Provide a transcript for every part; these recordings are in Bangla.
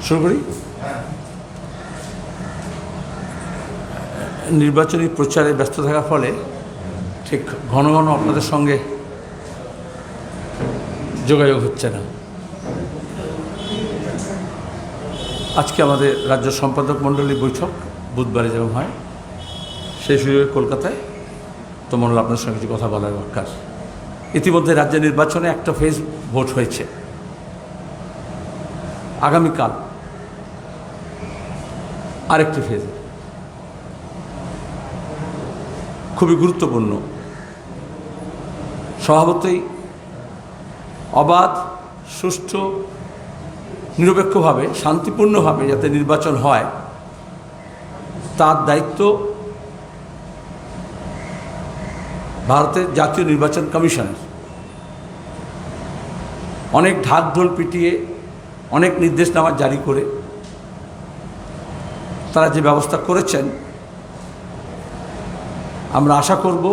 শুরু করি। নির্বাচনী প্রচারে ব্যস্ত থাকার ফলে ঠিক ঘন ঘন আপনাদের সঙ্গে যোগাযোগ হচ্ছে না। আজকে আমাদের রাজ্য সম্পাদক মণ্ডলীর বৈঠক বুধবারে যেমন হয়, সেই সুযোগে কলকাতায়, তো মনে হল আপনার সঙ্গে কিছু কথা বলার দরকার। ইতিমধ্যে রাজ্য নির্বাচনে একটা ফেজ ভোট হয়েছে। আগামীকাল আরেকটি ফেজ, খুবই গুরুত্বপূর্ণ। স্বভাবতই অবাধ, সুষ্ঠু, নিরপেক্ষভাবে, শান্তিপূর্ণভাবে যাতে নির্বাচন হয়, তার দায়িত্ব ভারতের জাতীয় নির্বাচন কমিশনের। অনেক ঢাকঢোল পিটিয়ে, অনেক নির্দেশনামা জারি করে তারা যে ব্যবস্থা করেছেন, আমরা আশা করব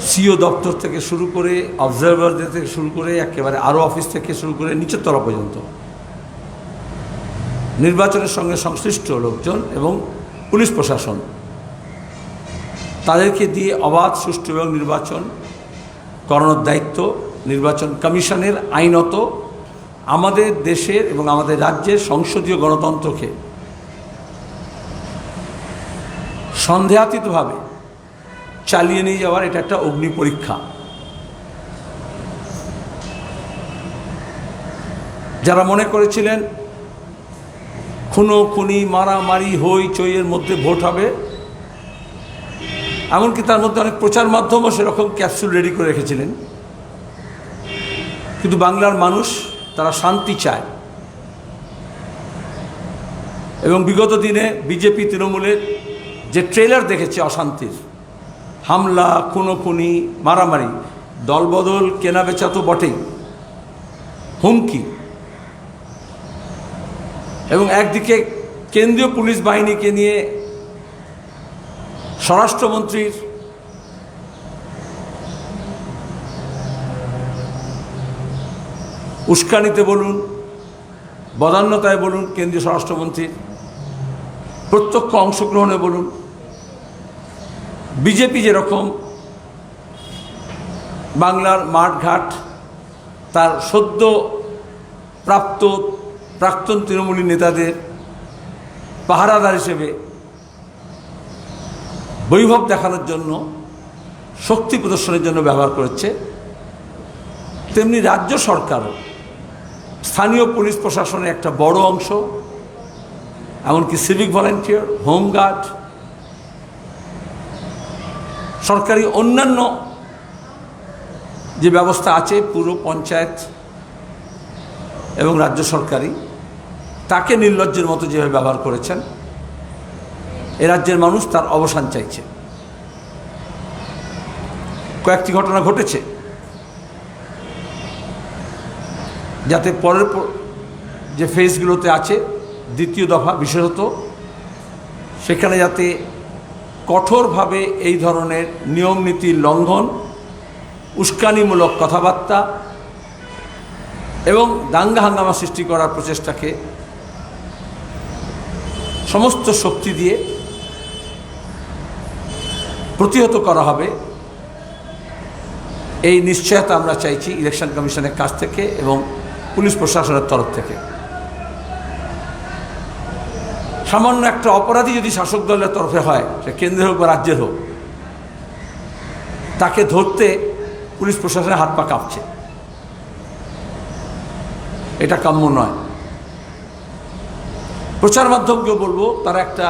সিও দপ্তর থেকে শুরু করে, অবজারভারদের থেকে শুরু করে, একেবারে আরও অফিস থেকে শুরু করে নিচের তলা পর্যন্ত নির্বাচনের সঙ্গে সংশ্লিষ্ট লোকজন এবং পুলিশ প্রশাসন, তাদেরকে দিয়ে অবাধ, সুষ্ঠু এবং নির্বাচন করানোর দায়িত্ব নির্বাচন কমিশনের। আইনত আমাদের দেশের এবং আমাদের রাজ্যের সংসদীয় গণতন্ত্রকে সন্দেহাতীতভাবে চালিয়ে নিয়ে যাওয়ার এটা একটা অগ্নি পরীক্ষা। যারা মনে করেছিলেন খুনোখুনি, মারামারি, হইচইয়ের মধ্যে ভোট হবে, এমনকি তার মধ্যে অনেক প্রচার মাধ্যমও সেরকম ক্যাপসুল রেডি করে রেখেছিলেন, কিন্তু বাংলার মানুষ তারা শান্তি চায়। এবং বিগত দিনে বিজেপি তৃণমূলের যে ট্রেলার দেখেছে অশান্তির, হামলা, খুনোখুনি, মারামারি, দলবদল, কেনাবেচা তো বটেই, হুমকি, এবং একদিকে কেন্দ্রীয় পুলিশ বাহিনীকে নিয়ে স্বরাষ্ট্রমন্ত্রীর উস্কানিতে বলুন, বদান্যতায় বলুন, কেন্দ্রীয় স্বরাষ্ট্রমন্ত্রীর প্রত্যক্ষ অংশগ্রহণে বলুন, বিজেপি যেরকম বাংলার মাঠঘাট তার সদ্য প্রাপ্ত প্রাক্তন তৃণমূলী নেতাদের পাহারাদার হিসেবে বৈভব দেখানোর জন্য, শক্তি প্রদর্শনের জন্য ব্যবহার করেছে, তেমনি রাজ্য সরকারও স্থানীয় পুলিশ প্রশাসনের একটা বড় অংশ, এমনকি সিভিক ভলেন্টিয়ার, হোমগার্ড, সরকারি অন্যান্য যে ব্যবস্থা আছে, পুরো পঞ্চায়েত এবং রাজ্য সরকারি, তাকে নির্লজ্জের মতো যেভাবে ব্যবহার করেছেন, এ রাজ্যের মানুষ তার অবসান চাইছে। কয়েকটি ঘটনা ঘটেছে যাতে পরের যে ফেজগুলোতে আছে, দ্বিতীয় দফা বিশেষত, সেখানে যাতে কঠোরভাবে এই ধরনের নিয়ম নীতি লঙ্ঘন, উস্কানিমূলক কথাবার্তা এবং দাঙ্গা হাঙ্গামা সৃষ্টি করার প্রচেষ্টাকে সমস্ত শক্তি দিয়ে প্রতিহত করা হবে, এই নিশ্চয়তা আমরা চাইছি ইলেকশন কমিশনের কাছ থেকে এবং পুলিশ প্রশাসনের তরফ থেকে। সামান্য একটা অপরাধী যদি শাসক দলের তরফে হয়, সে কেন্দ্রের হোক বা রাজ্যের হোক, তাকে ধরতে পুলিশ প্রশাসনের হাত পা কাঁপছে। এটা কাম্য নয়। প্রচার মাধ্যমকেও বলবো, তারা একটা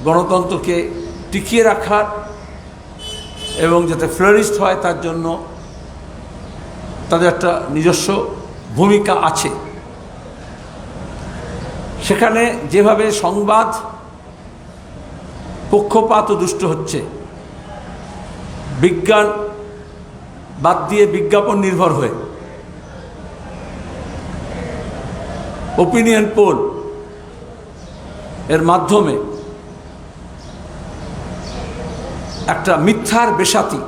গণতন্ত্রকে টিকিয়ে রাখার এবং যাতে ফ্লারিস্ট হয় তার জন্য তাদের একটা নিজস্ব ভূমিকা আছে। সেখানে যেভাবে সংবাদ পক্ষপাত ও দুষ্ট হচ্ছে, বিজ্ঞান বাদ দিয়ে বিজ্ঞাপন নির্ভর হয়ে, ওপিনিয়ন পোল এর মাধ্যমে একটা মিথ্যার বেশাতি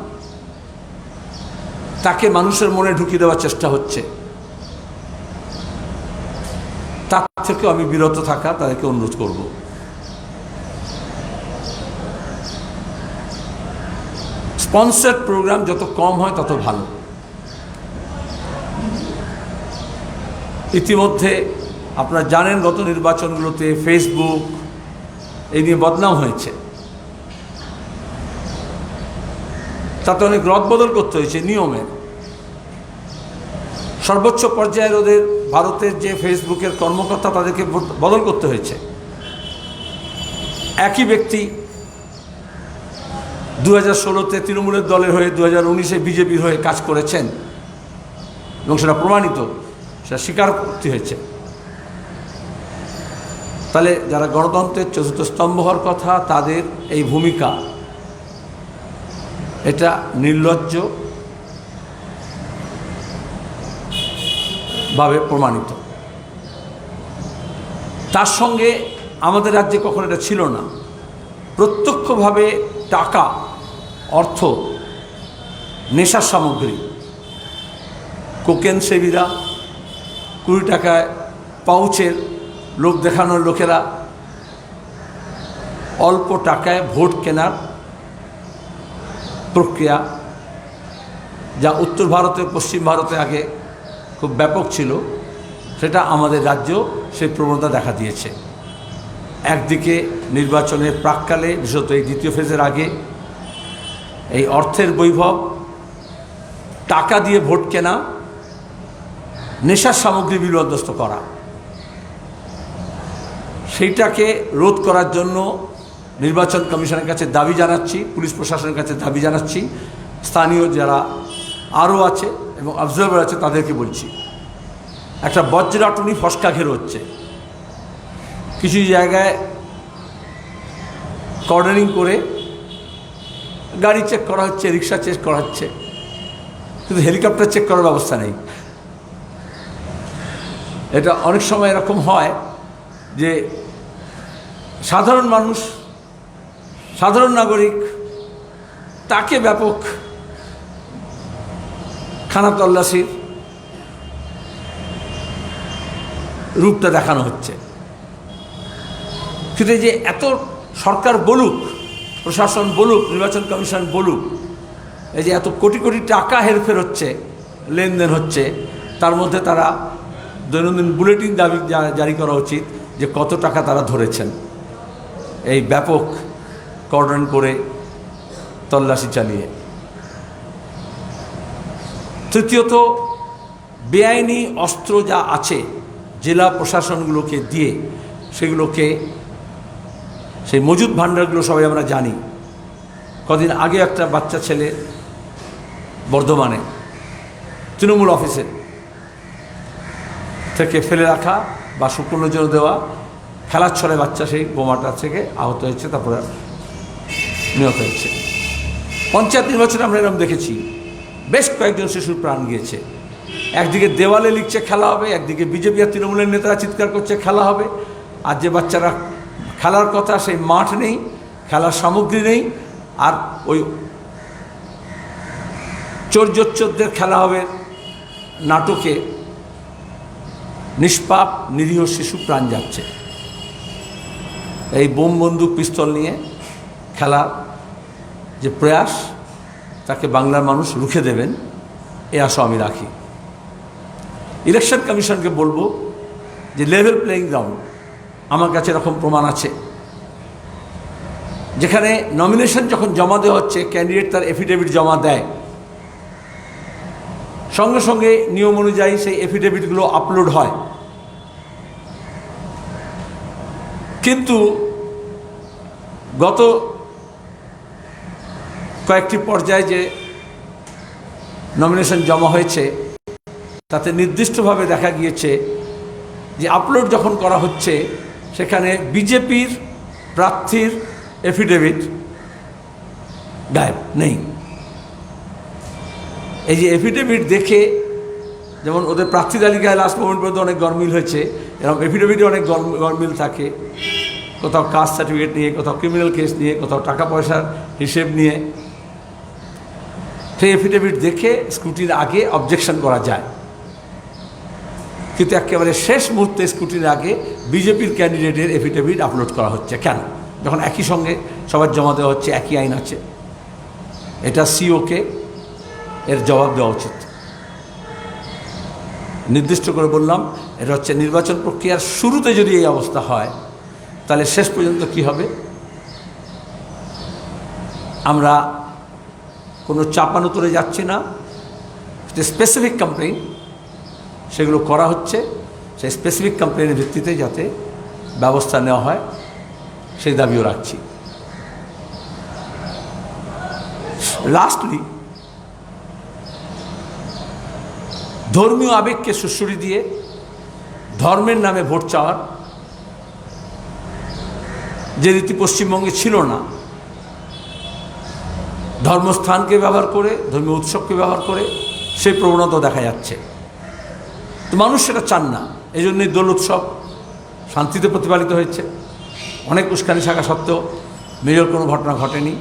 তাকে মানুষের মনে ঢুকিয়ে দেওয়ার চেষ্টা হচ্ছে, তার থেকেও আমি বিরত থাকা তাদেরকে অনুরোধ করব। স্পন্সর্ড প্রোগ্রাম যত কম হয় তত ভালো। ইতিমধ্যে আপনারা জানেন গত নির্বাচনগুলোতে ফেসবুক এই নিয়ে বদনাম হয়েছে, তাতে অনেক রদবদল করতে হয়েছে নিয়মের। সর্বোচ্চ পর্যায়ের ওদের ভারতের যে ফেসবুকের কর্মকর্তা তাদেরকে বদল করতে হয়েছে। একই ব্যক্তি 2016-তে তৃণমূলের দলের হয়ে 2019-এ বিজেপির হয়ে কাজ করেছেন এবং সেটা প্রমাণিত, সেটা স্বীকার করতে হয়েছে। তাহলে যারা গণতন্ত্রের চতুর্থ স্তম্ভ হওয়ার কথা তাদের এই ভূমিকা, এটা নির্লজ্জ ভাবে প্রমাণিত। তার সঙ্গে আমাদের রাজ্যে কখনো এটা ছিল না। প্রত্যক্ষভাবে টাকা, অর্থ, নেশার সামগ্রী, কোকেন সেবীরা, 20 টাকায় পাউচের লোক দেখানোর লোকেরা অল্প টাকায় ভোট কেনার প্রক্রিয়া, যা উত্তর ভারতে পশ্চিম ভারতে আগে খুব ব্যাপক ছিল, সেটা আমাদের রাজ্য সেই প্রবণতা দেখা দিয়েছে। একদিকে নির্বাচনের প্রাক্কালে, বিশেষত এই দ্বিতীয় ফেজের আগে, এই অর্থের বৈভব, টাকা দিয়ে ভোট কেনা, নেশার সামগ্রী বিলবদ্ধ করা, সেইটাকে রোধ করার জন্য নির্বাচন কমিশনের কাছে দাবি জানাচ্ছি, পুলিশ প্রশাসনের কাছে দাবি জানাচ্ছি, স্থানীয় যারা আরও আছে এবং অবজারভার আছে তাদেরকে বলছি, একটা বজ্রাটুনি ফসকা ঘের হচ্ছে। কিছু জায়গায় কর্নারিং করে গাড়ি চেক করা হচ্ছে, রিক্সা চেক করা হচ্ছে, কিন্তু হেলিকপ্টার চেক করার ব্যবস্থা নেই। এটা অনেক সময় এরকম হয় যে সাধারণ মানুষ, সাধারণ নাগরিক, তাকে ব্যাপক খানা তল্লাশির রূপটা দেখানো হচ্ছে। কিন্তু যে এত সরকার বলুক, প্রশাসন বলুক, নির্বাচন কমিশন বলুক, এই যে এত কোটি কোটি টাকা হেরফের হচ্ছে, লেনদেন হচ্ছে, তার মধ্যে তারা দৈনন্দিন বুলেটিন দাবি জারি করা উচিত যে কত টাকা তারা ধরেছেন এই ব্যাপক কর্ডন করে তল্লাশি চালিয়ে। তৃতীয়ত, বেআইনি অস্ত্র যা আছে জেলা প্রশাসনগুলোকে দিয়ে, সেগুলোকে, সেই মজুদ ভাণ্ডারগুলো সবাই আমরা জানি। কদিন আগে একটা বাচ্চা ছেলে বর্ধমানে তৃণমূল অফিসে থেকে ফেলে রাখা বা শুকনোর জন্য দেওয়া খেলার ছলে বাচ্চা সেই বোমাটা থেকে আহত হয়েছে, তারপরে নিহত হয়েছে। পঞ্চায়েত নির্বাচনে আমরা এরকম দেখেছি, বেশ কয়েকজন শিশুর প্রাণ গিয়েছে। একদিকে দেওয়ালে লিখছে খেলা হবে, একদিকে বিজেপি আর তৃণমূলের নেতারা চিৎকার করছে খেলা হবে, আর যে বাচ্চারা খেলার কথা সেই মাঠ নেই, খেলার সামগ্রী নেই, আর ওই চোরজোচ্চোরদের খেলা হবে নাটকে নিষ্পাপ নিরীহ শিশু প্রাণ যাচ্ছে। এই বোম বন্দুক পিস্তল নিয়ে খেলার যে প্রয়াস, তাকে বাংলার মানুষ রুখে দেবেন এ আশা আমি রাখি। ইলেকশন কমিশনকে বলবো যে লেভেল প্লেইং গ্রাউন্ড, আমার কাছে এরকম প্রমাণ আছে যেখানে নমিনেশন যখন জমা দেওয়া হচ্ছে, ক্যান্ডিডেট তার এফিডেভিট জমা দেয়, সঙ্গে সঙ্গে নিয়ম অনুযায়ী সেই এফিডেভিটগুলো আপলোড হয়। কিন্তু গত কয়েকটি পর্যায়ে যে নমিনেশন জমা হয়েছে, তাতে নির্দিষ্টভাবে দেখা গিয়েছে যে আপলোড যখন করা হচ্ছে, সেখানে বিজেপির প্রার্থীর এফিডেভিট গায়েব নেই। এই যে এফিডেভিট দেখে, যেমন ওদের প্রার্থী তালিকায় লাস্ট মোমেন্ট পর্যন্ত অনেক গরমিল হয়েছে, এরকম এফিডেভিটে অনেক গরমিল থাকে, কোথাও কাস্ট সার্টিফিকেট নিয়ে, কোথাও ক্রিমিনাল কেস নিয়ে, কোথাও টাকা পয়সার হিসেব নিয়ে। সেই এফিডেভিট দেখে স্ক্রুটির আগে অবজেকশন করা যায়। কিন্তু একেবারে শেষ মুহূর্তে স্কুটির আগে বিজেপির ক্যান্ডিডেটের এফিডেভিট আপলোড করা হচ্ছে কেন, যখন একই সঙ্গে সবার জমা দেওয়া হচ্ছে, একই আইন আছে। এটা সিওকে এর জবাব দেওয়া উচিত। নির্দিষ্ট করে বললাম, এটা হচ্ছে নির্বাচন প্রক্রিয়ার শুরুতে যদি এই অবস্থা হয় তাহলে শেষ পর্যন্ত কি হবে। আমরা কোনো চাপানুতরে যাচ্ছি না, যে স্পেসিফিক কমপ্লেইন সেগুলো করা হচ্ছে, সেই স্পেসিফিক কমপ্লেইনের ভিত্তিতে যাতে ব্যবস্থা নেওয়া হয় সেই দাবিও রাখছি। লাস্টলি, ধর্মীয় আবেগকে সুড়সুড়ি দিয়ে ধর্মের নামে ভোট চাওয়ার যে রীতি পশ্চিমবঙ্গে ছিল না, ধর্মস্থানকে ব্যবহার করে, ধর্মীয় উৎসবকে ব্যবহার করে সেই প্রবণতা দেখা যাচ্ছে। তো মানুষ সেটা চান না, এই জন্যই দোল উৎসব শান্তিতে প্রতিপালিত হয়েছে। অনেক উস্কানি শাখা সত্ত্বেও মেজর কোনো ঘটনা ঘটেনি।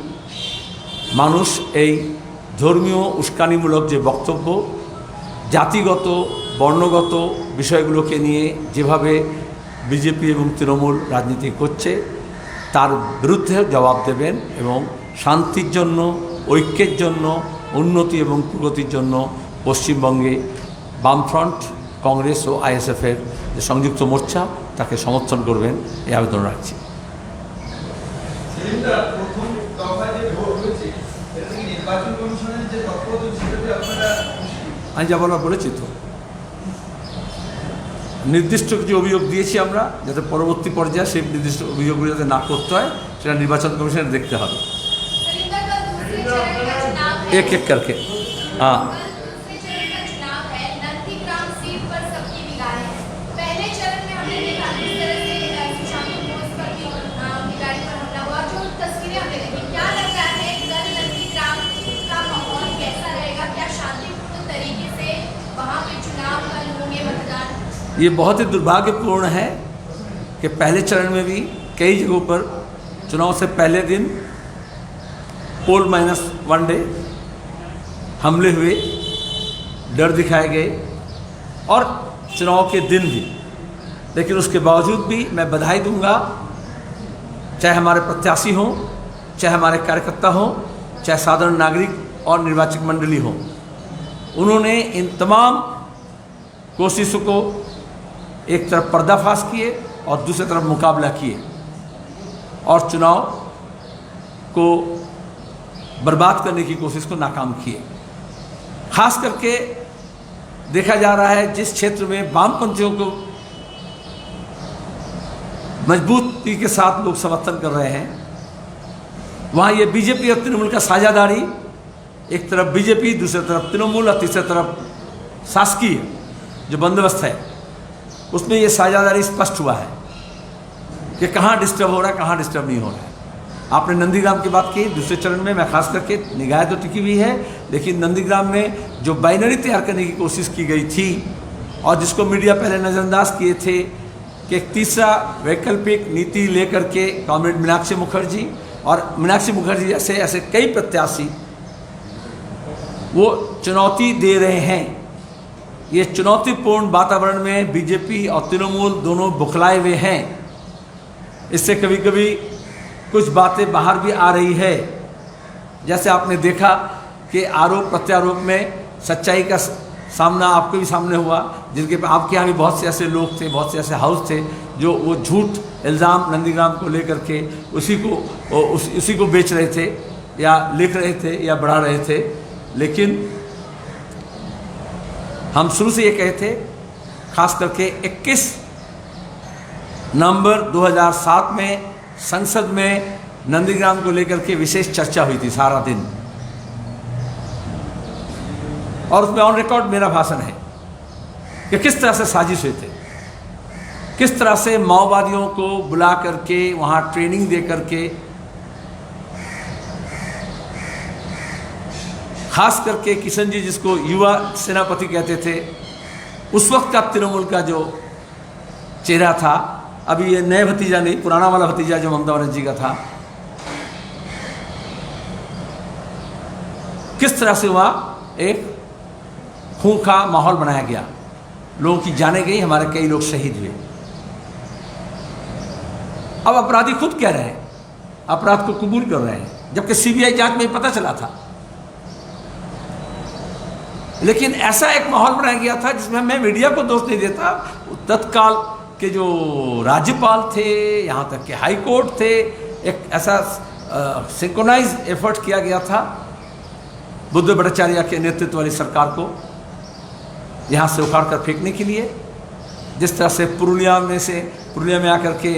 মানুষ এই ধর্মীয় উস্কানিমূলক যে বক্তব্য, জাতিগত বর্ণগত বিষয়গুলোকে নিয়ে যেভাবে বিজেপি এবং তৃণমূল রাজনীতি করছে তার বিরুদ্ধে জবাব দেবেন এবং শান্তির জন্য, ঐক্যের জন্য, উন্নতি এবং প্রগতির জন্য পশ্চিমবঙ্গে বামফ্রন্ট, কংগ্রেস ও আইএসএফের যে সংযুক্ত মোর্চা তাকে সমর্থন করবেন এই আবেদন রাখছি। আমি যা বলার বলেছি তো, নির্দিষ্ট কিছু অভিযোগ দিয়েছি আমরা, যাতে পরবর্তী পর্যায়ে সেই নির্দিষ্ট অভিযোগগুলো যাতে না করতে হয় সেটা নির্বাচন কমিশনের দেখতে হবে। এক এক করকে हाँ ये बहुत ही दुर्भाग्यपूर्ण है कि पहले चरण में भी कई जगहों पर चुनाव से पहले दिन पोल -1 डे हमले हुए, डर दिखाए गए और चुनाव के दिन भी। लेकिन उसके बावजूद भी मैं बधाई दूंगा, चाहे हमारे प्रत्याशी हों, चाहे हमारे कार्यकर्ता हों, चाहे साधारण नागरिक और निर्वाचक मंडली हो, उन्होंने इन तमाम कोशिशों को एक तरफ पर्दाफाश किए और दूसरी तरफ मुकाबला किए और चुनाव को बर्बाद करने की कोशिश को नाकाम किए। खास करके देखा जा रहा है जिस क्षेत्र में वामपंथियों को मजबूती के साथ लोग समर्थन कर रहे हैं, वहाँ ये बीजेपी और तृणमूल का साझेदारी, एक तरफ बीजेपी, दूसरी तरफ तृणमूल और तीसरी तरफ शासकीय जो बंदोबस्त है, उसमें ये साझेदारी स्पष्ट हुआ है कि कहाँ डिस्टर्ब हो रहा है, कहाँ डिस्टर्ब नहीं हो रहा है। आपने नंदीग्राम की बात की, दूसरे चरण में मैं खास करके निगाहें तो टिकी हुई है, लेकिन नंदीग्राम में जो बाइनरी तैयार करने की कोशिश की गई थी और जिसको मीडिया पहले नज़रअंदाज किए थे कि एक तीसरा वैकल्पिक नीति लेकर के कॉमरेड मीनाक्षी मुखर्जी और मीनाक्षी मुखर्जी जैसे ऐसे कई प्रत्याशी वो चुनौती दे रहे हैं। ये चुनौतीपूर्ण वातावरण में बीजेपी और तृणमूल दोनों बुखलाए हुए हैं। इससे कभी कभी कुछ बातें बाहर भी आ रही है, जैसे आपने देखा कि आरोप प्रत्यारोप में सच्चाई का सामना आपके भी सामने हुआ, जिनके आपके यहाँ भी बहुत से ऐसे लोग थे, बहुत से ऐसे हाउस थे जो वो झूठ इल्ज़ाम नंदीग्राम को लेकर के उसी को बेच रहे थे या लिख रहे थे या बढ़ा रहे थे। लेकिन हम शुरू से ये कहे थे, खास करके 21 नवंबर 2007 में संसद में नंदीग्राम को लेकर के विशेष चर्चा हुई थी सारा दिन, और उसमें ऑन रिकॉर्ड मेरा भाषण है कि किस तरह से साजिश हुए थे, किस तरह से माओवादियों को बुला करके वहाँ ट्रेनिंग दे करके, खास करके किशन जी जिसको युवा सेनापति कहते थे, उस वक्त का तृणमूल का जो चेहरा था, अभी ये नए भतीजा नहीं, पुराना वाला भतीजा जो ममता बनर्जी का था, किस तरह से वहाँ एक खून का माहौल बनाया गया। लोगों की जाने गई, हमारे कई लोग शहीद हुए। अब अपराधी खुद कह रहे हैं, अपराध को कबूल कर रहे हैं, जबकि सीबीआई जांच में पता चला था। लेकिन ऐसा एक माहौल बनाया गया था जिसमें मैं मीडिया को दोष नहीं देता, तत्काल के जो राज्यपाल थे, यहाँ तक के हाई कोर्ट थे, एक ऐसा सिंक्रोनाइज एफर्ट किया गया था बुद्ध भट्टाचार्य के नेतृत्व वाली सरकार को यहाँ से उखाड़ कर फेंकने के लिए। जिस तरह से पुरुलिया में आकर के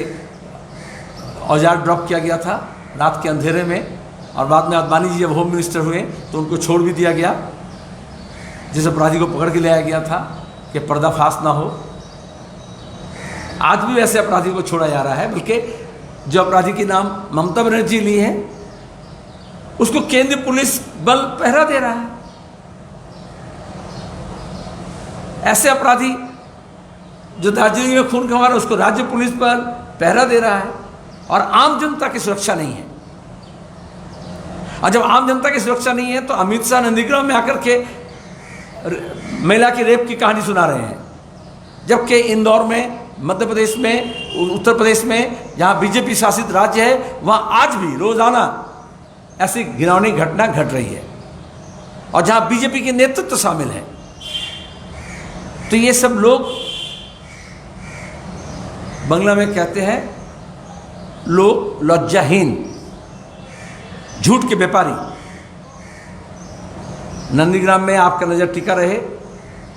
औजार ड्रॉप किया गया था रात के अंधेरे में, और बाद में आडवाणी जी जब होम मिनिस्टर हुए तो उनको छोड़ भी दिया गया, जिस अपराधी को पकड़ के लाया गया था कि पर्दाफाश ना हो। आज भी वैसे अपराधी को छोड़ा जा रहा है, बल्कि जो अपराधी के नाम ममता बनर्जी ली है उसको केंद्रीय पुलिस बल पहरा दे रहा है। ऐसे अपराधी जो दार्जिलिंग में खून खा रहा है उसको राज्य पुलिस पर पहरा दे रहा है, और आम जनता की सुरक्षा नहीं है। और जब आम जनता की सुरक्षा नहीं है तो अमित शाह नंदीग्राम में आकर के महिला की रेप की कहानी सुना रहे हैं, जबकि इंदौर में, मध्य प्रदेश में, उत्तर प्रदेश में, जहां बीजेपी शासित राज्य है, वहां आज भी रोजाना ऐसी घिनौनी घटना घट रही है, और जहां बीजेपी के नेतृत्व शामिल है। तो ये सब लोग, बंगला में कहते हैं लोग लज्जाहीन, झूठ के व्यापारी। नंदीग्राम में आपका नज़र टिका रहे।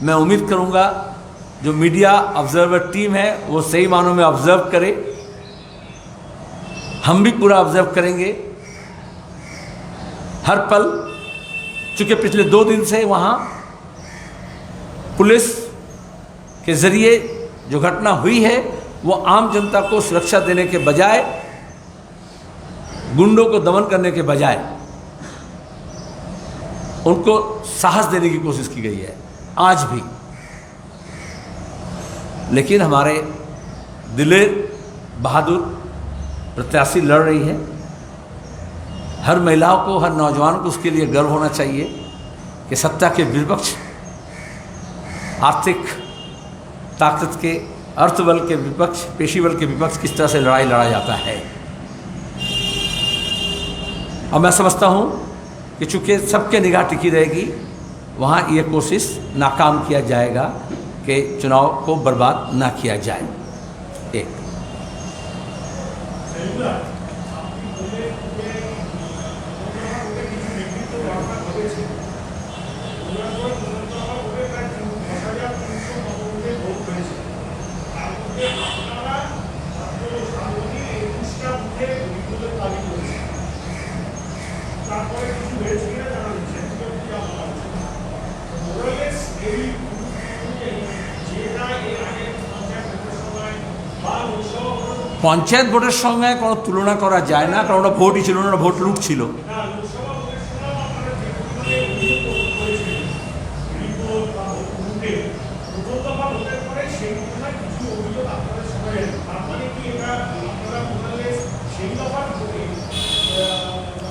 मैं उम्मीद करूंगा जो मीडिया ऑब्जर्वर टीम है वो सही मानों में ऑब्जर्व करे, हम भी पूरा ऑब्जर्व करेंगे हर पल। चूंकि पिछले 2 दिन से वहाँ पुलिस के जरिए जो घटना हुई है वो आम जनता को सुरक्षा देने के बजाय, गुंडों को दमन करने के बजाय उनको साहस देने की कोशिश की गई है आज भी। लेकिन हमारे दिलेर बहादुर प्रत्याशी लड़ रही है। हर महिलाओं को, हर नौजवान को उसके लिए गर्व होना चाहिए कि सत्ता के विपक्ष, आर्थिक ताकत के, अर्थबल के विपक्ष, पेशीबल के विपक्ष किस तरह से लड़ाई लड़ा जाता है। और मैं समझता हूँ कि चूँकि सबके निगाह टिकी रहेगी, वहाँ ये कोशिश नाकाम किया जाएगा कि चुनाव को बर्बाद ना किया जाए। एक পঞ্চায়েত ভোটের সঙ্গে কোনো তুলনা করা যায় না, কারণ ওটা ভোটই ছিল না, ভোট লুট ছিল।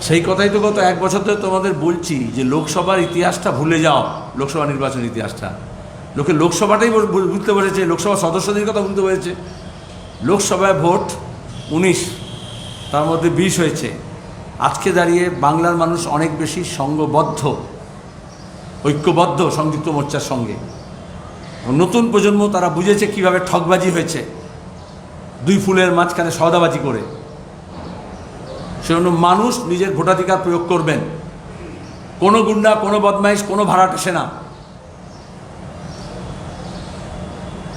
সেই কথাই তো গত 1 বছর ধরে তোমাদের বলছি যে লোকসভার ইতিহাসটা ভুলে যাও, লোকসভা নির্বাচনের ইতিহাসটা। লোকে লোকসভাটাই ভুলতে বসেছে, লোকসভা সদস্যদের কথা ভুলতে বলেছে। লোকসভায় ভোট 19, তার মধ্যে 20 হয়েছে। আজকে দাঁড়িয়ে বাংলার মানুষ অনেক বেশি সংঘবদ্ধ, ঐক্যবদ্ধ সংযুক্ত মোর্চার সঙ্গে। নতুন প্রজন্ম তারা বুঝেছে কিভাবে ঠকবাজি হয়েছে, 2 ফুলের মাঝখানে সওদাবাজি করে। সেজন্য মানুষ নিজের ভোটাধিকার প্রয়োগ করবেন। কোনো গুন্ডা, কোনো বদমাইশ, কোনো ভাড়াটে সেনা,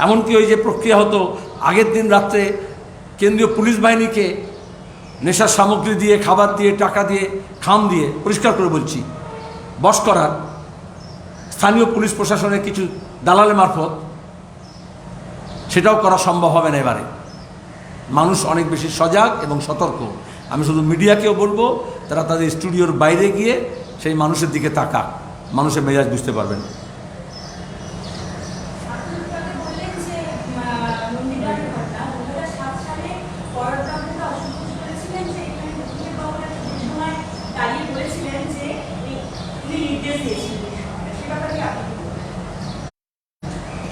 এমনকি ওই যে প্রক্রিয়া হতো আগের দিন রাত্রে কেন্দ্রীয় পুলিশ বাহিনীকে নেশার সামগ্রী দিয়ে, খাবার দিয়ে, টাকা দিয়ে, খাম দিয়ে, পরিষ্কার করে বলছি, বশ করার স্থানীয় পুলিশ প্রশাসনের কিছু দালালের মারফত, সেটাও করা সম্ভব হবে না এবারে। মানুষ অনেক বেশি সজাগ এবং সতর্ক। আমি শুধু মিডিয়াকেও বলবো তারা তাদের স্টুডিওর বাইরে গিয়ে সেই মানুষের দিকে তাকাক, মানুষের মেজাজ বুঝতে পারবেন।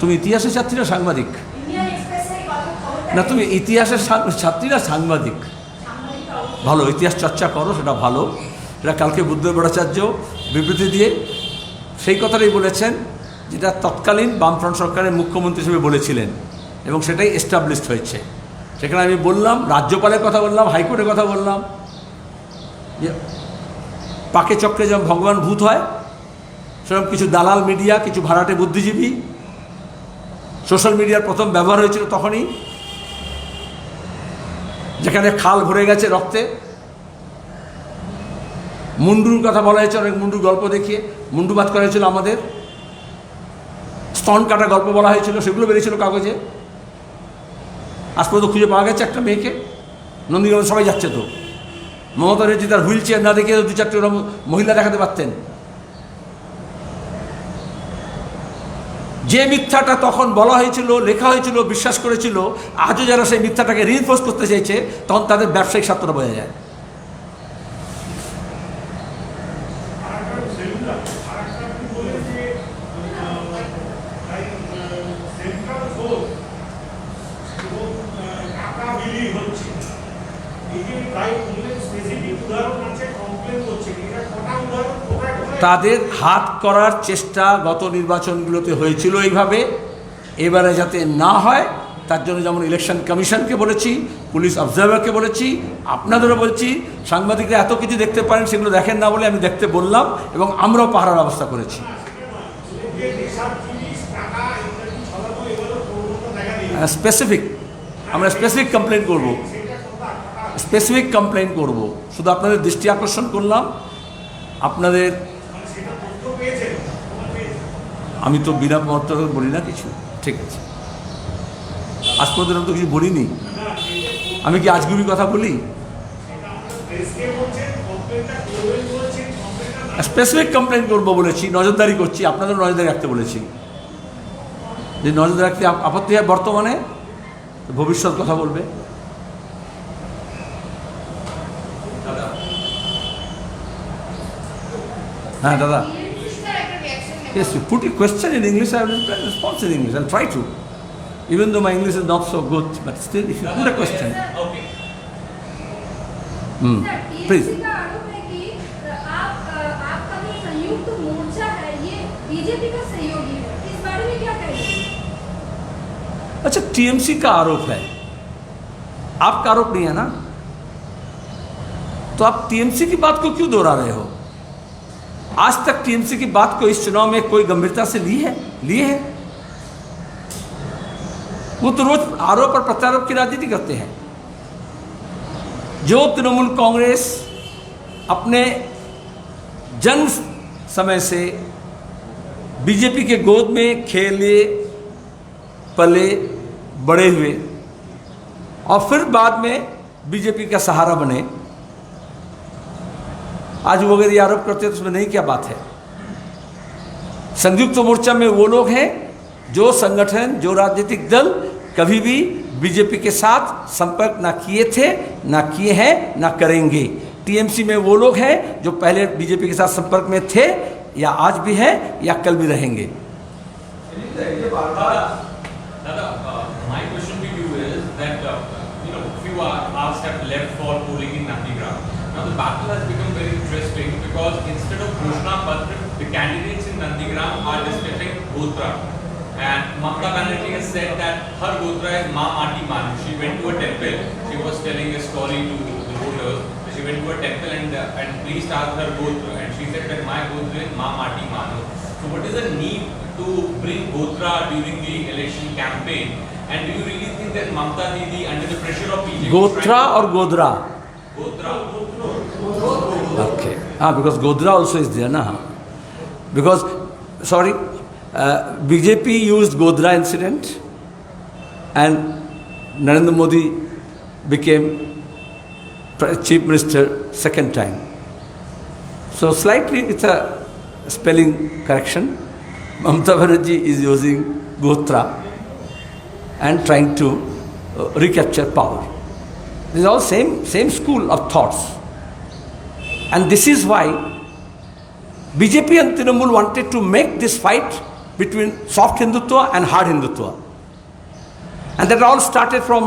তুমি তুমি ইতিহাসের ছাত্রী না সাংবাদিক? ইন্ডিয়ান এক্সপ্রেসের কথা খবর না, তুমি ইতিহাসের ছাত্রী না সাংবাদিক? ভালো, ইতিহাস চর্চা করো, সেটা ভালো। এটা কালকে বুদ্ধদেব ভট্টাচার্য বিবৃতি দিয়ে সেই কথাটাই বলেছেন যেটা তৎকালীন বামফ্রন্ট সরকারের মুখ্যমন্ত্রী হিসেবে বলেছিলেন, এবং সেটাই এস্টাবলিশড হয়েছে। সেখানে আমি বললাম, রাজ্যপালের কথা বললাম, হাইকোর্টের কথা বললাম, যে পাকে চক্রে যেমন ভগবান ভূত হয়, সেরকম কিছু দালাল মিডিয়া, কিছু ভাড়াটে বুদ্ধিজীবী, সোশ্যাল মিডিয়ার প্রথম ব্যবহার হয়েছিল তখনই, যেখানে খাল ভরে গেছে রক্তে। মুন্ডুর কথা বলা হয়েছে, অনেক মুন্ডুর গল্প দেখিয়ে মুন্ডুবাদ করা হয়েছিল আমাদের, স্তন কাটা গল্প বলা হয়েছিল, সেগুলো বেরিয়েছিল কাগজে। আজ পর্যন্ত খুঁজে পাওয়া গেছে একটা মেয়েকে। নন্দীগ্রামে সবাই যাচ্ছে তো, মমতা ব্যানার্জি তার হুইল চেয়ার না দেখিয়ে 2-4টে ওরকম মহিলা দেখাতে পারতেন। যে মিথ্যাটা তখন বলা হয়েছিল, লেখা হয়েছিল, বিশ্বাস করেছিল, আজও যারা সেই মিথ্যাটাকে রিইনফোর্স করতে চাইছে, তখন তাদের ব্যবসায়িক স্বার্থটা বোঝা যায়। তাদের হাত করার চেষ্টা গত নির্বাচনগুলোতে হয়েছিল এইভাবে, এবারে যাতে না হয় তার জন্য যেমন ইলেকশন কমিশনকে বলেছি, পুলিশ অবজারভারকে বলেছি, আপনাদেরও বলছি, সাংবাদিকরা এত কিছু দেখতে পারেন, সেগুলো দেখেন না বলে আমি দেখতে বললাম, এবং আমরাও পাহারার ব্যবস্থা করেছি। স্পেসিফিক, আমরা স্পেসিফিক কমপ্লেন করব, স্পেসিফিক কমপ্লেন করব। শুধু আপনাদের দৃষ্টি আকর্ষণ করলাম। আপনাদের, আমি তো বিনা মত বলি না কিছু, ঠিক আছে? আজ পর্যন্ত তো কিছু বলিনি। আমি কি আজগুবি কথা বলি? স্পেসিফিক কমপ্লেন করবো বলেছি, নজরদারি করছি, আপনাদের নজরদারি রাখতে বলেছি। যে নজরদারি রাখতে আপত্তি হয় বর্তমানে, ভবিষ্যৎ কথা বলবে। হ্যাঁ দাদা, yes, you put a question in English, I will respond in English. I'll try to, even though my English is not so good, but still, if you put a question. Okay. Please. का आरोप है कि आपका जो संयुक्त मोर्चा है ये बीजेपी का सहयोगी है, इस बारे में क्या कहेंगे? अच्छा, टीएमसी का आरोप है, आपका आरोप नहीं है ना, तो आप टीएमसी की बात को क्यों दोहरा रहे हो? आज तक टीएमसी की बात को इस चुनाव में कोई गंभीरता से लिए है? वो तो रोज आरोप और प्रत्यारोप की राजनीति करते हैं। जो तृणमूल कांग्रेस अपने जन्म समय से बीजेपी के गोद में खेले, पले, बड़े हुए, और फिर बाद में बीजेपी का सहारा बने, आज वो अगर ये आरोप करते हैं तो उसमें नहीं क्या बात है? संयुक्त मोर्चा में वो लोग हैं जो संगठन, जो राजनीतिक दल कभी भी बीजेपी के साथ संपर्क ना किए थे, ना किए हैं, ना करेंगे। टीएमसी में वो लोग हैं जो पहले बीजेपी के साथ संपर्क में थे, या आज भी हैं, या कल भी रहेंगे। My question to you is that few hours have left for polling in Nandigram. Now the battle has become very interesting because instead of Ghoshna Patra, the candidates in Nandigram are discussing Gotra. And Mamata Banerjee has said that her Gotra is Ma Mati Manu. She went to a temple. She was telling a story to the voters. She went to a temple and priest asked her Gotra, and she said that my Gotra is Ma Mati Manu. So what is the need to bring Gotra during the election campaign? And do you really think that Mamata Didi, under the pressure of BJP, गोत्रा और Godhra? Gotra. Okay. Because Godra also is there, na? Because, sorry, BJP used Godra incident, and Narendra Modi became Chief Minister second time. So slightly it's a spelling correction. Mamata Banerjee is using Gotra and trying to recapture power. This is all same school of thoughts. And this is why BJP and Trinamool wanted to make this fight between soft Hindutva and hard Hindutva. And that all started from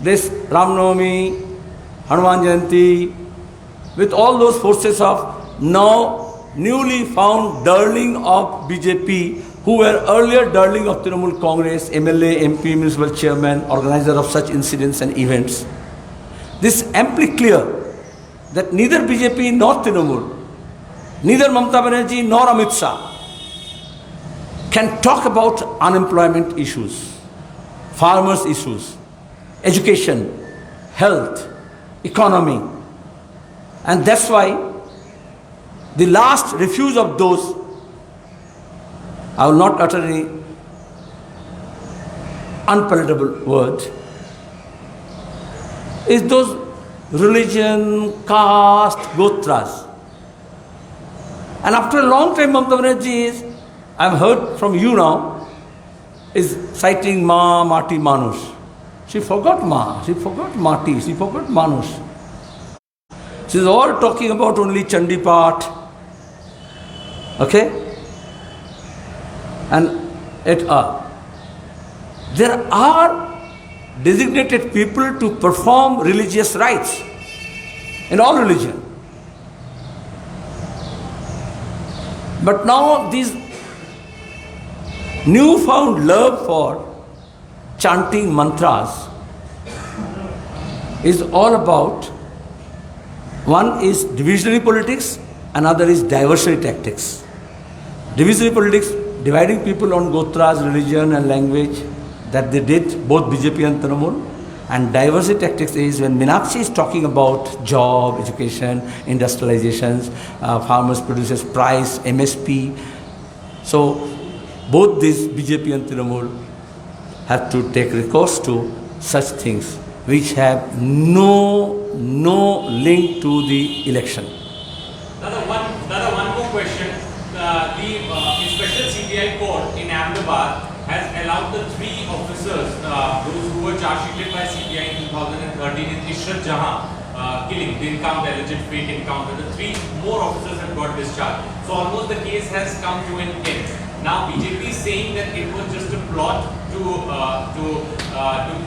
this Ram Navami, Hanuman Jayanti, with all those forces of now newly found darling of BJP, who were earlier darling of Trinamool Congress, MLA, MP, municipal chairman, organizer of such incidents and events. This is amply clear that neither BJP nor Trinamool, neither Mamata Banerjee nor Amit Shah can talk about unemployment issues, farmers' issues, education, health, economy. And that's why the last refuge of those, I will not utter any unpalatable word, is those religion, caste, gotras. And after a long time, Mamata Banerjee is, I've heard from you now, is citing Ma, Mati, Manush. She forgot Ma, she forgot Mati, she forgot Manush. She's all talking about only Chandi Path. Okay? And there are designated people to perform religious rites in all religion. But now these newfound love for chanting mantras is all about, one is divisionary politics, another is diversionary tactics. Divisionary politics, dividing people on gotras, religion and language, that they did, both BJP and Trinamool. And diversity tactics is when Meenakshi is talking about job, education, industrializations, farmers, producers, price, MSP. So both these BJP and Trinamool have to take recourse to such things which have no link to the election. Another one more question. The special CBI court in Ahmedabad has allowed the three officers, those who were charge sheeted by CBI in 2013 in Ishrat Jahan killing, the encounter, alleged fake encounter. The three more officers have got discharged. So almost the case has come to an end. Now BJP is saying that it was just a plot to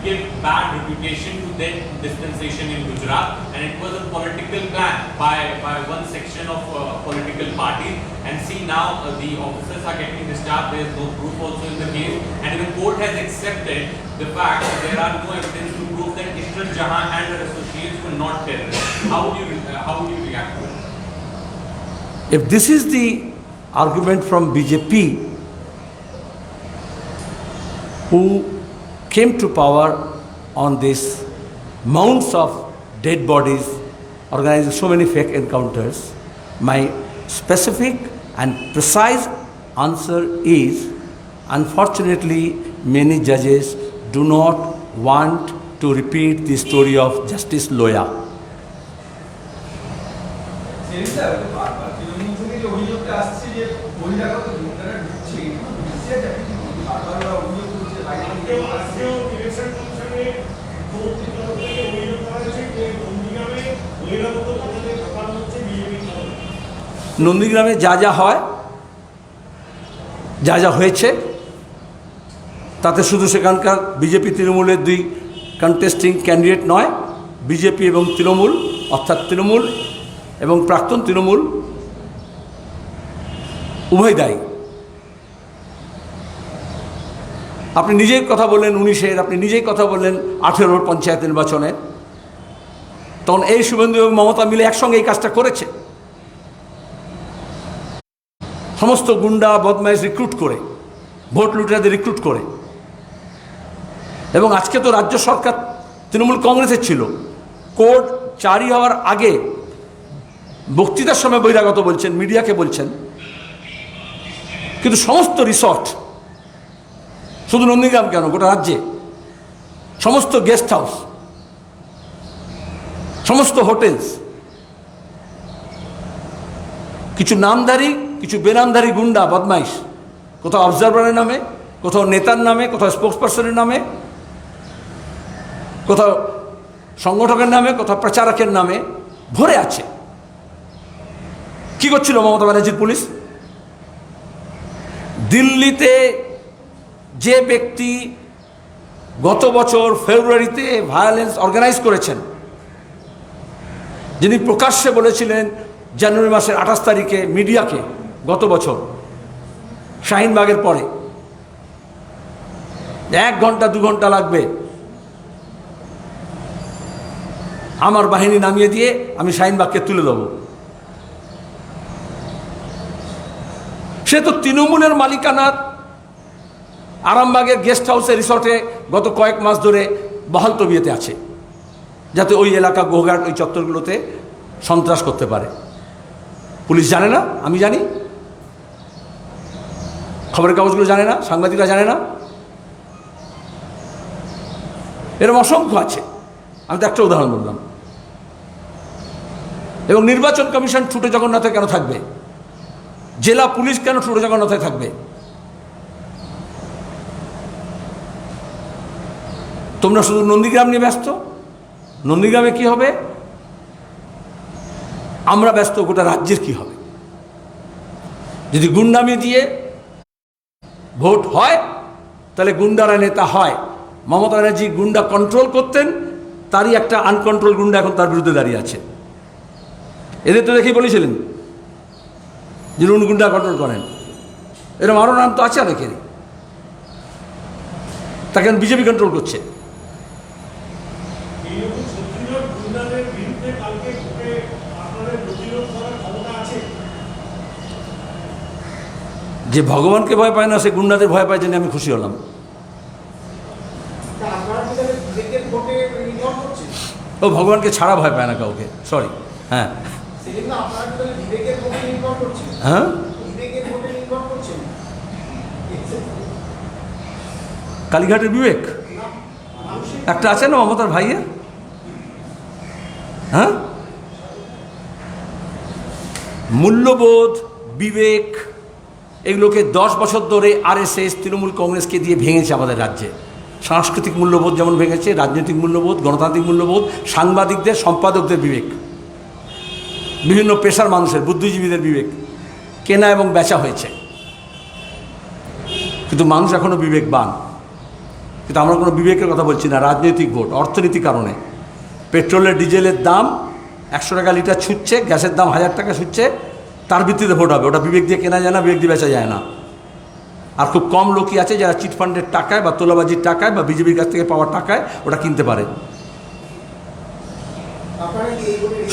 give bad reputation to that dispensation in Gujarat, and it was a political plan by one section of political parties. And see now the officers are getting discharged. There is no proof also in the case, and the court has accepted the fact that there are no evidence to prove that Ishrat Jahan and her associates were not terrorists. How would you react to it? If this is the argument from BJP, who came to power on these mounds of dead bodies, organizing so many fake encounters, my specific and precise answer is, unfortunately, many judges do not want to repeat the story of Justice Loya. নন্দীগ্রামে যা যা হয়, যা যা হয়েছে, তাতে শুধু সেখানকার বিজেপি তৃণমূলের দুই কন্টেস্টিং ক্যান্ডিডেট নয়, বিজেপি এবং তৃণমূল, অর্থাৎ তৃণমূল এবং প্রাক্তন তৃণমূল উভয় দায়ী। আপনি নিজেই কথা বললেন 19-এর, আপনি নিজেই কথা বললেন 18-র পঞ্চায়েত নির্বাচনে, তখন এই শুভেন্দু এবং মমতা মিলে একসঙ্গে এই কাজটা করেছে। সমস্ত গুন্ডা বদমাইশ রিক্রুট করে, ভোট লুটেরাদের রিক্রুট করে। এবং আজকে তো রাজ্য সরকার তৃণমূল কংগ্রেসের ছিল, কোড জারি হওয়ার আগে বক্তৃতার সময় বহিরাগত বলছেন, মিডিয়াকে বলছেন, কিন্তু সমস্ত রিসর্ট, শুধু নন্দীগ্রাম কেন, গোটা রাজ্যে সমস্ত গেস্ট হাউস, সমস্ত হোটেলস, কিছু নামধারী কিছু বেনামধারী গুন্ডা বদমাইশ, কোথাও অবজারভারের নামে, কোথাও নেতার নামে, কোথাও স্পোক্সপারসনের নামে, কোথাও সংগঠকের নামে, কোথাও প্রচারকের নামে ভরে আছে। কি করছিল মমতা ব্যানার্জির পুলিশ? দিল্লিতে যে ব্যক্তি গত বছর ফেব্রুয়ারিতে ভায়োলেন্স অর্গানাইজ করেছেন, যিনি প্রকাশ্যে বলেছিলেন জানুয়ারি মাসের 28 তারিখে মিডিয়াকে, গত বছর শাহিনবাগের পরে 1 ঘন্টা 2 ঘন্টা লাগবে আমার বাহিনী নামিয়ে দিয়ে আমি শাহিনবাগকে তুলে দেব, সে তো তৃণমূলের মালিকানার আরামবাগের গেস্ট হাউসে রিসর্টে গত কয়েক মাস ধরে বহাল তবিয়তে আছে, যাতে ওই এলাকা গোঘাট ওই চত্বরগুলোতে সন্ত্রাস করতে পারে। পুলিশ জানে না, আমি জানি, খবরের কাগজগুলো জানে না, সাংবাদিকরা জানে না, এরকম অসংখ্য আছে। আমি তো একটা উদাহরণ বললাম। এবং নির্বাচন কমিশন ছুটে জগন্নাথে কেন থাকবে? জেলা পুলিশ কেন ছুটে জগন্নাথে থাকবে? তোমরা শুধু নন্দীগ্রাম নিয়ে ব্যস্ত। নন্দীগ্রামে কি হবে? আমরা ব্যস্ত গোটা রাজ্যের কি হবে। যদি গুন্ডামি দিয়ে ভোট হয় তাহলে গুন্ডারা নেতা হয়। মমতা ব্যানার্জি গুন্ডা কন্ট্রোল করতেন, তারই একটা আনকন্ট্রোল গুন্ডা এখন তার বিরুদ্ধে দাঁড়িয়ে আছে। এদের তো দেখেই বলেছিলেন যে উনি গুন্ডা কন্ট্রোল করেন। এরকম আরও নাম তো আছে অনেকেরই। তাকে বিজেপি কন্ট্রোল করছে। যে ভগবানকে ভয় পায় না সে গুন্ডাদের ভয় পায়, জেনে আমি খুশি হলাম। ও ভগবানকে ছাড়া ভয় পায় না কাউকে, সরি। হ্যাঁ হ্যাঁ, কালীঘাটের বিবেক একটা আছে না মমতার ভাইয়ের। হ্যাঁ, মূল্যবোধ, বিবেক, এগুলোকে 10 বছর ধরে আরএসএস তৃণমূল কংগ্রেসকে দিয়ে ভেঙেছে আমাদের রাজ্যে। সাংস্কৃতিক মূল্যবোধ যেমন ভেঙেছে, রাজনৈতিক মূল্যবোধ, গণতান্ত্রিক মূল্যবোধ, সাংবাদিকদের, সম্পাদকদের বিবেক, বিভিন্ন পেশার মানুষের, বুদ্ধিজীবীদের বিবেক কেনা এবং বেচা হয়েছে। কিন্তু মানুষ এখনও বিবেকবান। কিন্তু আমরা কোনো বিবেকের কথা বলছি না, রাজনৈতিক ভোট, অর্থনীতির কারণে পেট্রোলের ডিজেলের দাম 100 টাকা লিটার ছুটছে, গ্যাসের দাম 1000 টাকা ছুটছে, তার ভিত্তিতে ভোট হবে। ওটা বিবেক দিয়ে কেনা যায় না, বিবেক দিয়ে বেচা যায় না। আর খুব কম লোকই আছে যারা চিটফান্ডের টাকায় বা তোলাবাজির টাকায় বা বিজেপির কাছ থেকে পাওয়ার টাকায় ওটা কিনতে পারে।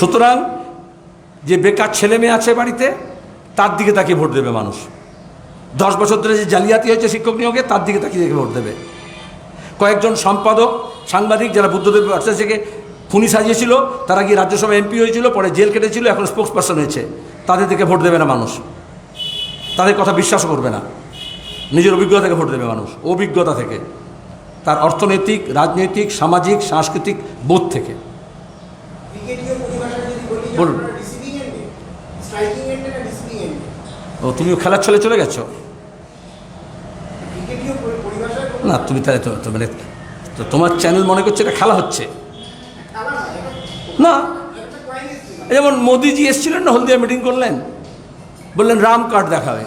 সুতরাং যে বেকার ছেলে মেয়ে আছে বাড়িতে, তার দিকে তাকিয়ে ভোট দেবে মানুষ। 10 বছর ধরে যে জালিয়াতি হয়েছে শিক্ষক নিয়োগে, তার দিকে তাকিয়ে ভোট দেবে। কয়েকজন সম্পাদক, সাংবাদিক যারা বুদ্ধদেব ভট্টাচার্যকে খুনি সাজিয়েছিল, তারা গিয়ে রাজ্যসভা এমপি হয়েছিল, পরে জেল কেটেছিল, এখন স্পোক্স পারসন হয়েছে, তাদের দিকে ভোট দেবে না মানুষ। তাদের কথা বিশ্বাসও করবে না। নিজের অভিজ্ঞতা থেকে ভোট দেবে মানুষ, অভিজ্ঞতা থেকে, তার অর্থনৈতিক, রাজনৈতিক, সামাজিক, সাংস্কৃতিক বোধ থেকে। বলুন। ও, তুমিও খেলার ছলে চলে গেছো না? তুমি তাহলে তো মানে তোমার চ্যানেল মনে করছে এটা খেলা হচ্ছে না। যেমন মোদিজি এসেছিলেন না, হলদিয়া মিটিং করলেন, বললেন রাম কার্ড দেখাবে।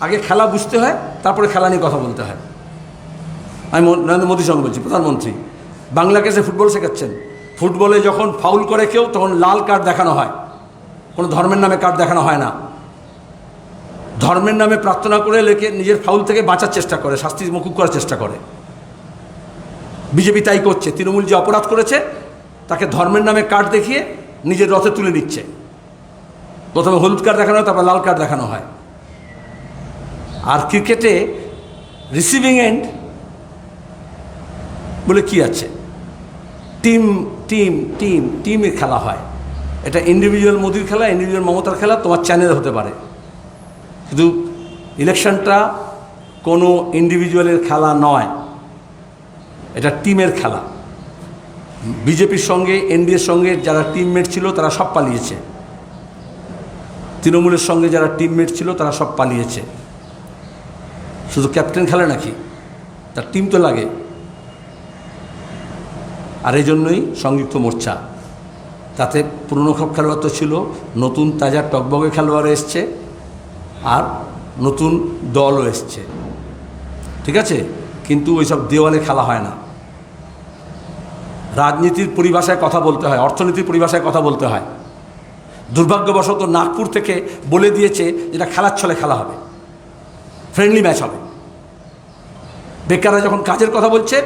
আগে খেলা বুঝতে হয়, তারপরে খেলা নিয়ে কথা বলতে হয়। আমি নরেন্দ্র মোদীর সঙ্গে বলছি, প্রধানমন্ত্রী বাংলাকে এসে ফুটবল শেখাচ্ছেন। ফুটবলে যখন ফাউল করে কেউ, তখন লাল কার্ড দেখানো হয়, কোনো ধর্মের নামে কার্ড দেখানো হয় না। ধর্মের নামে প্রার্থনা করে লেখে নিজের ফাউল থেকে বাঁচার চেষ্টা করে, শাস্তি মুকুব করার চেষ্টা করে। বিজেপি তাই করছে। তৃণমূল যে অপরাধ করেছে তাকে ধর্মের নামে কার্ড দেখিয়ে নিজের রথে তুলে নিচ্ছে। প্রথমে হলুদ কার্ড দেখানো হয়, তারপর লাল কার্ড দেখানো হয়। আর ক্রিকেটে রিসিভিং এন্ড বলে কি আছে? টিম টিম টিম টিমের খেলা হয়। এটা ইন্ডিভিজুয়াল মোদির খেলা, ইন্ডিভিজুয়াল মমতার খেলা, তোমার চ্যানেলে হতে পারে। কিন্তু ইলেকশনটা কোনো ইন্ডিভিজুয়ালের খেলা নয়, এটা টিমের খেলা। বিজেপির সঙ্গে, এনডিএর সঙ্গে যারা টিমমেট ছিল তারা সব পালিয়েছে। তৃণমূলের সঙ্গে যারা টিমমেট ছিল তারা সব পালিয়েছে। শুধু ক্যাপ্টেন খেলে নাকি? তার টিম তো লাগে। আর এই জন্যই সংযুক্ত মোর্চা, তাতে পুরনো সব খেলোয়াড় তো ছিল, নতুন তাজা টকবগে খেলোয়াড় এসছে, আর নতুন দলও এসছে, ঠিক আছে, কিন্তু ওইসব দেওয়ালে খেলা হয় না। রাজনীতির পরিভাষায় কথা বলতে হয়, অর্থনীতির পরিভাষায় কথা বলতে হয়। দুর্ভাগ্যবশত নাগপুর থেকে বলে দিয়েছে যেটা খেলার ছলে খেলা হবে, ফ্রেন্ডলি ম্যাচ হবে। বেকাররা যখন কাজের কথা বলছে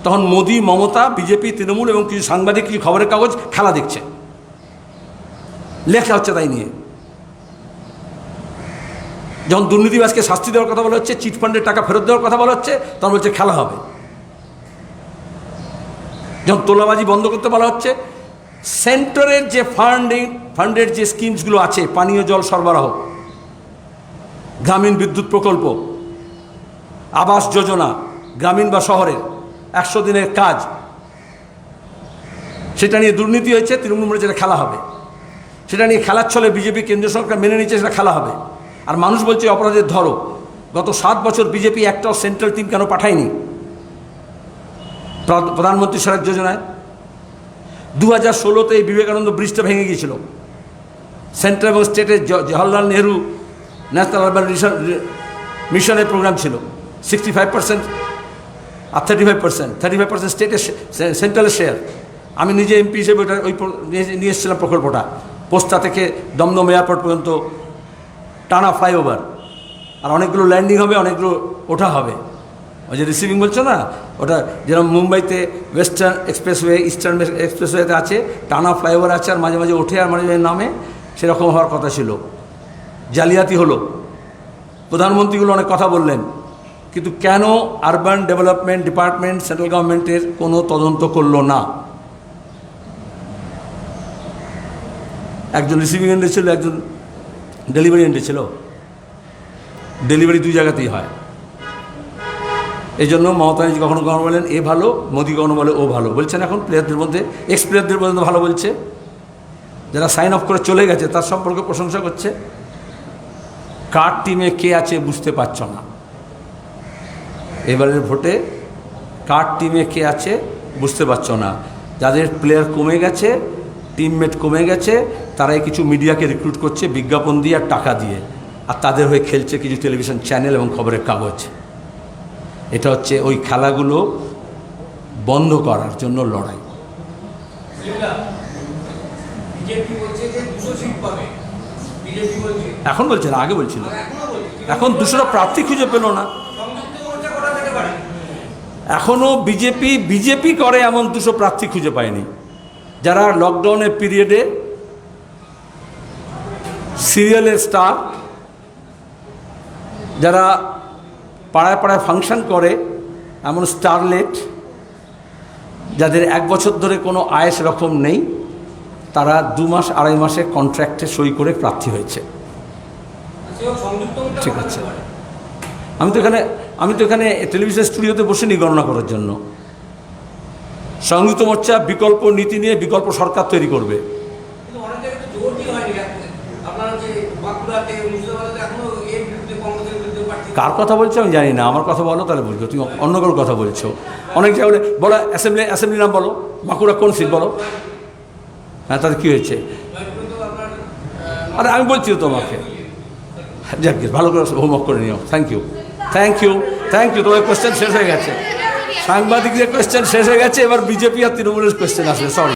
তখন মোদি, মমতা, বিজেপি, তৃণমূল এবং কিছু সাংবাদিক, কিছু খবরের কাগজ খেলা দেখছে, লেখা হচ্ছে তাই নিয়ে। যখন দুর্নীতিবাজকে শাস্তি দেওয়ার কথা বলা হচ্ছে, চিটফান্ডের টাকা ফেরত দেওয়ার কথা বলা হচ্ছে, তখন বলছে খেলা হবে। যখন তোলাবাজি বন্ধ করতে বলা হচ্ছে, সেন্টারের যে ফান্ডের যে স্কিমসগুলো আছে, পানীয় জল সরবরাহ, গ্রামীণ বিদ্যুৎ প্রকল্প, আবাস যোজনা, গ্রামীণ বা শহরের 100 দিনের কাজ, সেটা নিয়ে দুর্নীতি হয়েছে, তৃণমূল বলেছে যেটা খেলা হবে। সেটা নিয়ে খেলার ছলে বিজেপি, কেন্দ্রীয় সরকার মেনে নিচ্ছে সেটা খেলা হবে। আর মানুষ বলছে অপরাধের ধরো। গত 7 বছর বিজেপি একটাও সেন্ট্রাল টিম কেন পাঠায়নি প্রধানমন্ত্রী সড়ক যোজনায়? 2016-তে এই বিবেকানন্দ ব্রিজটা ভেঙে গিয়েছিল। সেন্ট্রাল এবং স্টেটের জওহরলাল নেহরু ন্যাশনাল আরবান মিশনের প্রোগ্রাম ছিল। 65% আর 35% স্টেটের, সেন্ট্রালের শেয়ার। আমি নিজে এমপি হিসেবে ওটা নিয়ে এসেছিলাম প্রকল্পটা, পোস্তা থেকে দমদম এয়ারপোর্ট পর্যন্ত টানা ফ্লাইওভার, আর অনেকগুলো ল্যান্ডিং হবে, অনেকগুলো ওঠা হবে। ওই যে রিসিভিং বলছো না, ওটা যেরকম মুম্বাইতে ওয়েস্টার্ন এক্সপ্রেসওয়ে, ইস্টার্ন এক্সপ্রেসওয়েতে আছে, টানা ফ্লাইওভার আছে, আর মাঝে মাঝে ওঠে আর মাঝে মাঝে নামে, সেরকম হওয়ার কথা ছিল। জালিয়াতি হলো। প্রধানমন্ত্রীগুলো অনেক কথা বললেন, কিন্তু কেন আরবান ডেভেলপমেন্ট ডিপার্টমেন্ট সেন্ট্রাল গভর্নমেন্টের কোনো তদন্ত করলো না? একজন রিসিভিং এন্ডে ছিল, একজন ডেলিভারি এন্ডে ছিল। ডেলিভারি 2 জায়গাতেই হয়। এই জন্য মমতা ব্যানার্জি কখনো কখনো বলেন এ ভালো, মোদি কখনো বলে ও ভালো। বলছেন এখন প্লেয়ারদের মধ্যে, এক্স প্লেয়ারদের পর্যন্ত ভালো বলছে। যারা সাইন অফ করে চলে গেছে তার সম্পর্কে প্রশংসা করছে। কার টিমে কে আছে বুঝতে পারছ না। এবারের ভোটে কার টিমে কে আছে বুঝতে পারছ না। যাদের প্লেয়ার কমে গেছে, টিমমেট কমে গেছে, তারাই কিছু মিডিয়াকে রিক্রুট করছে বিজ্ঞাপন দিয়ে আর টাকা দিয়ে, আর তাদের হয়ে খেলছে কিছু টেলিভিশন চ্যানেল এবং খবরের কাগজ। এটা হচ্ছে ওই খেলাগুলো বন্ধ করার জন্য লড়াই। এখন বলছে না, আগে বলছিল। এখন 200টা প্রার্থী খুঁজে পেল না। এখনও বিজেপি করে এমন 200 প্রার্থী খুঁজে পায়নি। যারা লকডাউনের পিরিয়ডে সিরিয়ালের স্টার, যারা পাড়ায় পাড়ায় ফাংশন করে এমন স্টারলেট, যাদের 1 বছর ধরে কোনো আয় সেরকম নেই, তারা 2 মাস 2.5 মাসে কন্ট্রাক্টে সই করে প্রার্থী হয়েছে। ঠিক আছে, আমি তো এখানে টেলিভিশন স্টুডিওতে বসিনি গণনা করার জন্য। সংযুক্ত মোর্চা বিকল্প নীতি নিয়ে বিকল্প সরকার তৈরি করবে। কার কথা বলছো আমি জানি না, আমার কথা বলো তাহলে বলছো। তুমি অন্য কারোর কথা বলছো। অনেক জায়গায় বলো অ্যাসেম্বলি নাম বলো, বাঁকুড়া কোন সিট বলো। হ্যাঁ, তাদের কী হয়েছে? আরে আমি বলছি তো তোমাকে। যাক, ভালো করে হোমওয়ার্ক করে নিও। Thank you. তোমার কোয়েশ্চেন শেষ হয়ে গেছে। সাংবাদিকদের কোয়েশ্চেন শেষ হয়ে গেছে, এবার বিজেপি আর তৃণমূলের কোয়েশ্চেন আসবে। সরি।